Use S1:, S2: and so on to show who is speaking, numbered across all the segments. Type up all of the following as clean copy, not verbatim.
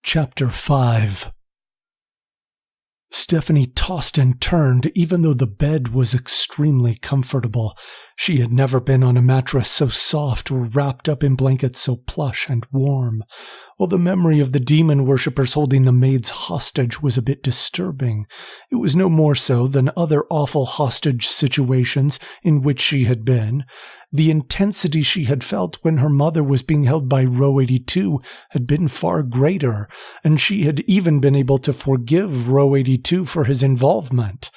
S1: Chapter 5. Stephanie tossed and turned, even though the bed was extremely comfortable. She had never been on a mattress so soft or wrapped up in blankets so plush and warm. While the memory of the demon worshippers holding the maids hostage was a bit disturbing, it was no more so than other awful hostage situations in which she had been. The intensity she had felt when her mother was being held by Row 82 had been far greater, and she had even been able to forgive Row 82 for his involvement.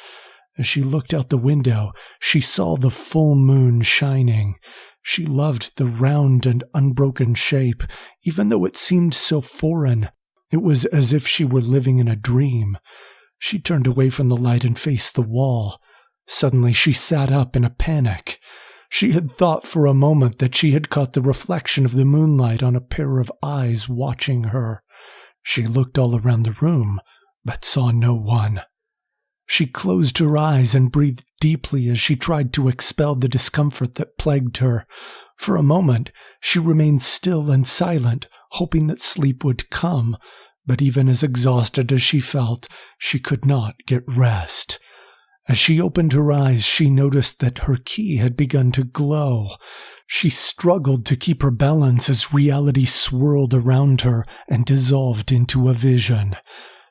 S1: As she looked out the window, she saw the full moon shining. She loved the round and unbroken shape, even though it seemed so foreign. It was as if she were living in a dream. She turned away from the light and faced the wall. Suddenly she sat up in a panic. She had thought for a moment that she had caught the reflection of the moonlight on a pair of eyes watching her. She looked all around the room, but saw no one. She closed her eyes and breathed deeply as she tried to expel the discomfort that plagued her. For a moment, she remained still and silent, hoping that sleep would come, but even as exhausted as she felt, she could not get rest. As she opened her eyes, she noticed that her key had begun to glow. She struggled to keep her balance as reality swirled around her and dissolved into a vision.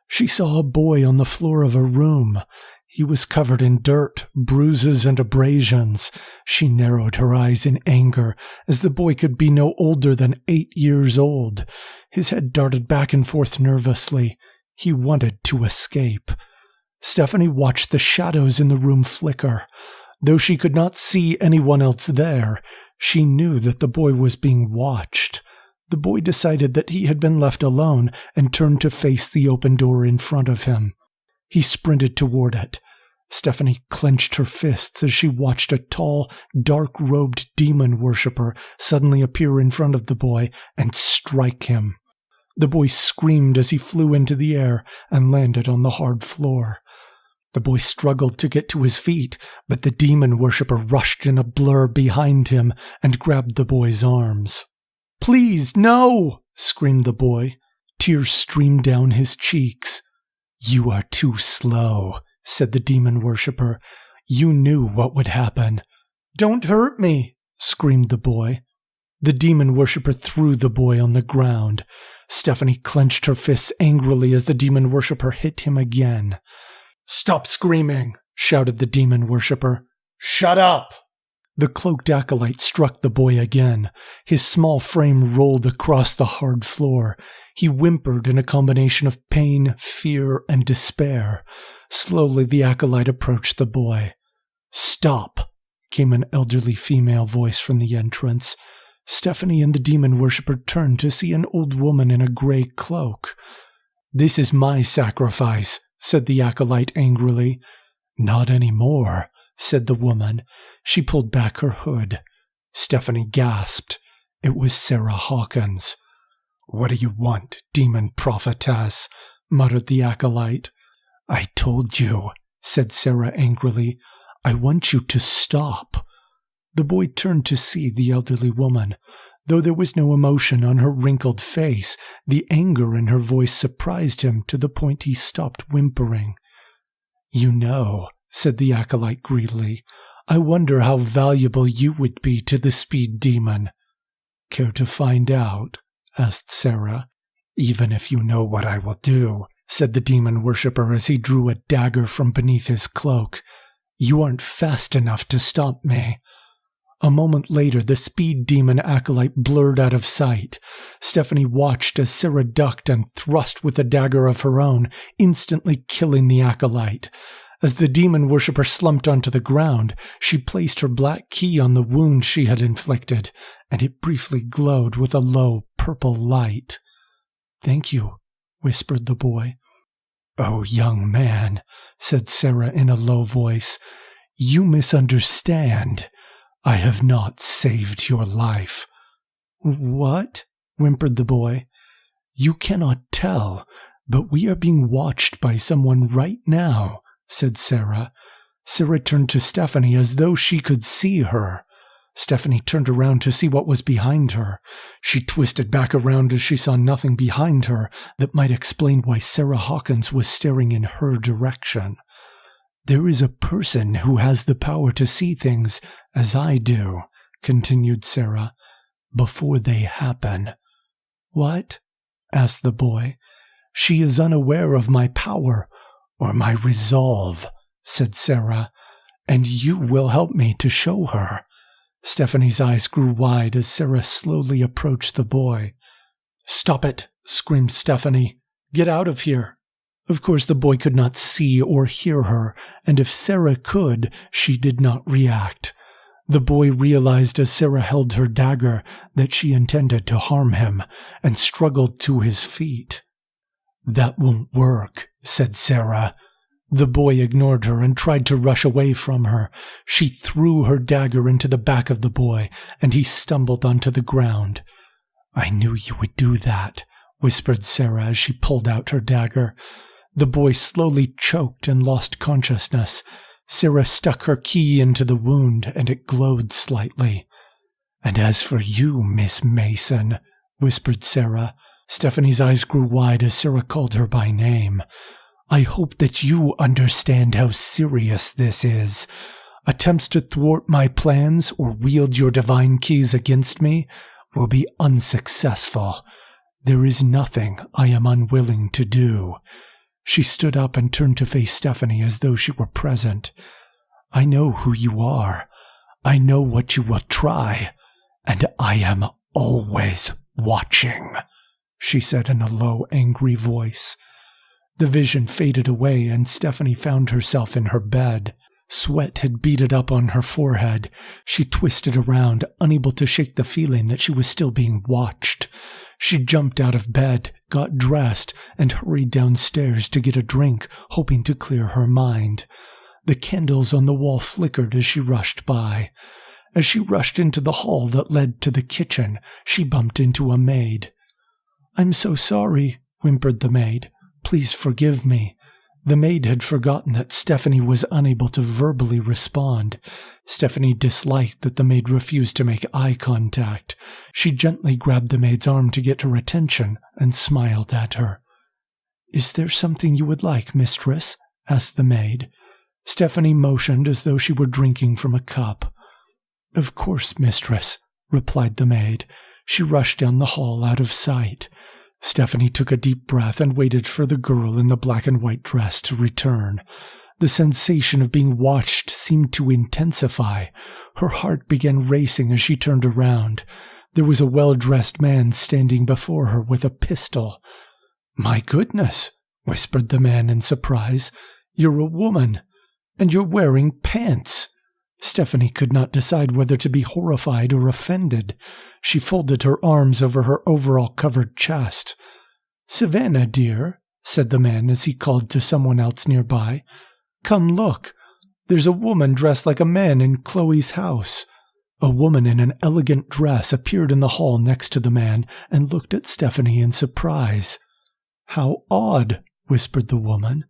S1: She saw a boy on the floor of a room. He was covered in dirt, bruises, and abrasions. She narrowed her eyes in anger, as the boy could be no older than 8 years old. His head darted back and forth nervously. He wanted to escape. Stephanie watched the shadows in the room flicker. Though she could not see anyone else there, she knew that the boy was being watched. The boy decided that he had been left alone and turned to face the open door in front of him. He sprinted toward it. Stephanie clenched her fists as she watched a tall, dark-robed demon worshipper suddenly appear in front of the boy and strike him. The boy screamed as he flew into the air and landed on the hard floor. The boy struggled to get to his feet, but the demon worshipper rushed in a blur behind him and grabbed the boy's arms. "Please, no!" screamed the boy. Tears streamed down his cheeks. "You are too slow," said the demon worshipper. "You knew what would happen." "Don't hurt me!" screamed the boy. The demon worshipper threw the boy on the ground. Stephanie clenched her fists angrily as the demon worshipper hit him again. "Stop screaming!" shouted the demon worshipper. "Shut up!" The cloaked acolyte struck the boy again. His small frame rolled across the hard floor. He whimpered in a combination of pain, fear, and despair. Slowly the acolyte approached the boy. "Stop!" came an elderly female voice from the entrance. Stephanie and the demon worshipper turned to see an old woman in a gray cloak. "This is my sacrifice," said the acolyte angrily. "Not anymore," said the woman. She pulled back her hood. Stephanie gasped. It was Sarah Hawkins. "What do you want, demon prophetess?" muttered the acolyte. "I told you," said Sarah angrily. "I want you to stop." The boy turned to see the elderly woman. Though there was no emotion on her wrinkled face, the anger in her voice surprised him to the point he stopped whimpering. "You know," said the acolyte greedily, "I wonder how valuable you would be to the speed demon." "Care to find out?" asked Sarah. "Even if you know what I will do," said the demon worshipper as he drew a dagger from beneath his cloak. "You aren't fast enough to stop me." A moment later, the speed demon acolyte blurred out of sight. Stephanie watched as Sarah ducked and thrust with a dagger of her own, instantly killing the acolyte. As the demon worshipper slumped onto the ground, she placed her black key on the wound she had inflicted, and it briefly glowed with a low purple light. "Thank you," whispered the boy. "Oh, young man," said Sarah in a low voice, "you misunderstand. I have not saved your life." "What?" whimpered the boy. "You cannot tell, but we are being watched by someone right now," said Sarah. Sarah turned to Stephanie as though she could see her. Stephanie turned around to see what was behind her. She twisted back around as she saw nothing behind her that might explain why Sarah Hawkins was staring in her direction. "There is a person who has the power to see things as I do," continued Sarah, "before they happen." "What?" asked the boy. "She is unaware of my power, or my resolve," said Sarah, "and you will help me to show her." Stephanie's eyes grew wide as Sarah slowly approached the boy. "Stop it!" screamed Stephanie. "Get out of here!" Of course, the boy could not see or hear her, and if Sarah could, she did not react. The boy realized as Sarah held her dagger that she intended to harm him, and struggled to his feet. "That won't work," said Sarah. The boy ignored her and tried to rush away from her. She threw her dagger into the back of the boy, and he stumbled onto the ground. "I knew you would do that," whispered Sarah as she pulled out her dagger. The boy slowly choked and lost consciousness. Sarah stuck her key into the wound, and it glowed slightly. "And as for you, Miss Mason," whispered Sarah. Stephanie's eyes grew wide as Sarah called her by name. "I hope that you understand how serious this is. Attempts to thwart my plans or wield your divine keys against me will be unsuccessful. There is nothing I am unwilling to do." She stood up and turned to face Stephanie as though she were present. "I know who you are. I know what you will try, and I am always watching," she said in a low, angry voice. The vision faded away, and Stephanie found herself in her bed. Sweat had beaded up on her forehead. She twisted around, unable to shake the feeling that she was still being watched. She jumped out of bed, got dressed, and hurried downstairs to get a drink, hoping to clear her mind. The candles on the wall flickered as she rushed by. As she rushed into the hall that led to the kitchen, she bumped into a maid. "I'm so sorry," whimpered the maid. "Please forgive me." The maid had forgotten that Stephanie was unable to verbally respond. Stephanie disliked that the maid refused to make eye contact. She gently grabbed the maid's arm to get her attention and smiled at her. "Is there something you would like, mistress?" asked the maid. Stephanie motioned as though she were drinking from a cup. "Of course, mistress," replied the maid. She rushed down the hall out of sight. Stephanie took a deep breath and waited for the girl in the black and white dress to return. The sensation of being watched seemed to intensify. Her heart began racing as she turned around. There was a well-dressed man standing before her with a pistol. "My goodness," whispered the man in surprise. "You're a woman, and you're wearing pants." Stephanie could not decide whether to be horrified or offended. She folded her arms over her overall-covered chest. "Savannah, dear," said the man as he called to someone else nearby. "Come look. There's a woman dressed like a man in Chloe's house." A woman in an elegant dress appeared in the hall next to the man and looked at Stephanie in surprise. "How odd," whispered the woman.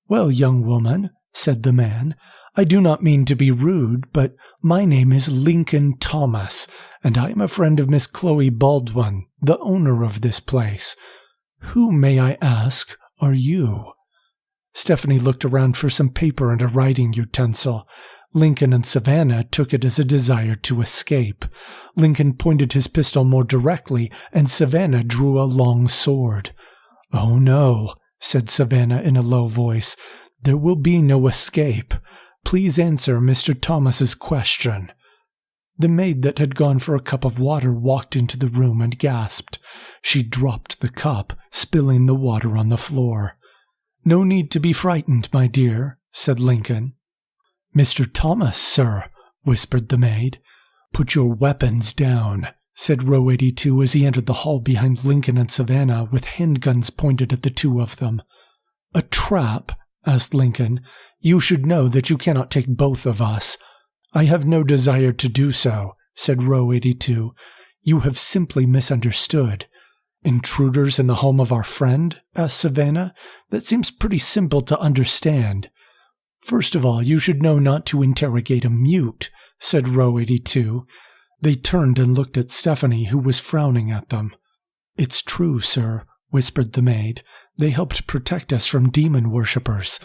S1: "Well, young woman," said the man, "I do not mean to be rude, but my name is Lincoln Thomas, and I am a friend of Miss Chloe Baldwin, the owner of this place. Who, may I ask, are you?" Stephanie looked around for some paper and a writing utensil. Lincoln and Savannah took it as a desire to escape. Lincoln pointed his pistol more directly, and Savannah drew a long sword. "Oh no," said Savannah in a low voice. "There will be no escape. Please answer Mr. Thomas's question." The maid that had gone for a cup of water walked into the room and gasped. She dropped the cup, spilling the water on the floor. "No need to be frightened, my dear," said Lincoln. "Mr. Thomas, sir," whispered the maid. "Put your weapons down," said Row 82 as he entered the hall behind Lincoln and Savannah with handguns pointed at the two of them. "A trap?" asked Lincoln. "You should know that you cannot take both of us." "I have no desire to do so," said Row 82. "You have simply misunderstood." "Intruders in the home of our friend?" asked Savannah. "That seems pretty simple to understand." "First of all, you should know not to interrogate a mute," said Row 82. They turned and looked at Stephanie, who was frowning at them. "It's true, sir," whispered the maid. "They helped protect us from demon worshippers."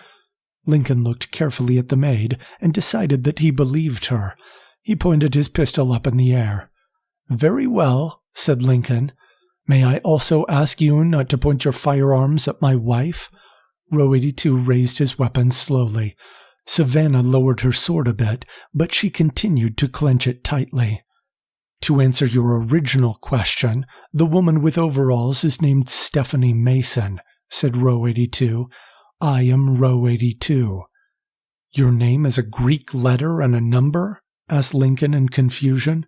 S1: Lincoln looked carefully at the maid and decided that he believed her. He pointed his pistol up in the air. "Very well," said Lincoln. "May I also ask you not to point your firearms at my wife?" Row 82 raised his weapon slowly. Savannah lowered her sword a bit, but she continued to clench it tightly. "To answer your original question, the woman with overalls is named Stephanie Mason," said Row 82. "I am Row 82. "Your name is a Greek letter and a number?" asked Lincoln in confusion.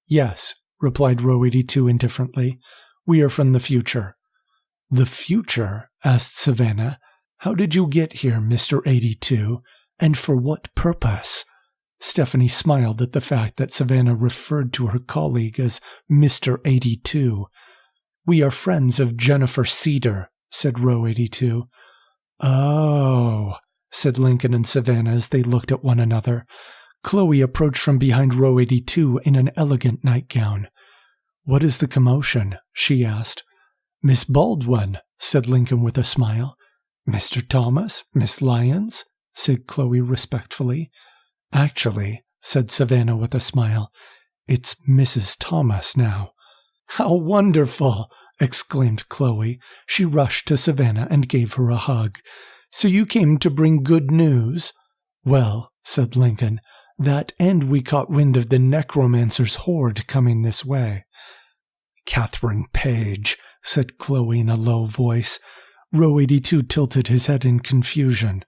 S1: "Yes," replied Row 82 indifferently. "We are from the future." "The future?" asked Savannah. "How did you get here, Mr. 82, and for what purpose?" Stephanie smiled at the fact that Savannah referred to her colleague as Mr. 82. "We are friends of Jennifer Cedar," said Row 82. "Oh," said Lincoln and Savannah as they looked at one another. Chloe approached from behind Row 82 in an elegant nightgown. "What is the commotion?" she asked. "Miss Baldwin," said Lincoln with a smile. "Mr. Thomas, Miss Lyons," said Chloe respectfully. "Actually," said Savannah with a smile, "it's Mrs. Thomas now." "How wonderful!" exclaimed Chloe. She rushed to Savannah and gave her a hug. "So you came to bring good news?" "Well," said Lincoln, "that and we caught wind of the necromancer's horde coming this way." "Catherine Page," said Chloe in a low voice. Row 82 tilted his head in confusion.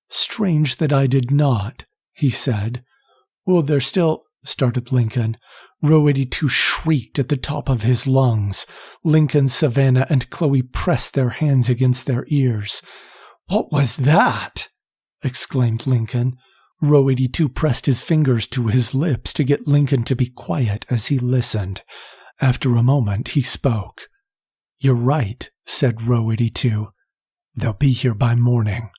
S1: "Strange that I did not," he said. "Well, they're still—" started Lincoln. Row 82 shrieked at the top of his lungs. Lincoln, Savannah, and Chloe pressed their hands against their ears. "What was that?" exclaimed Lincoln. Row 82 pressed his fingers to his lips to get Lincoln to be quiet as he listened. After a moment, he spoke. "You're right," said Row 82. "They'll be here by morning."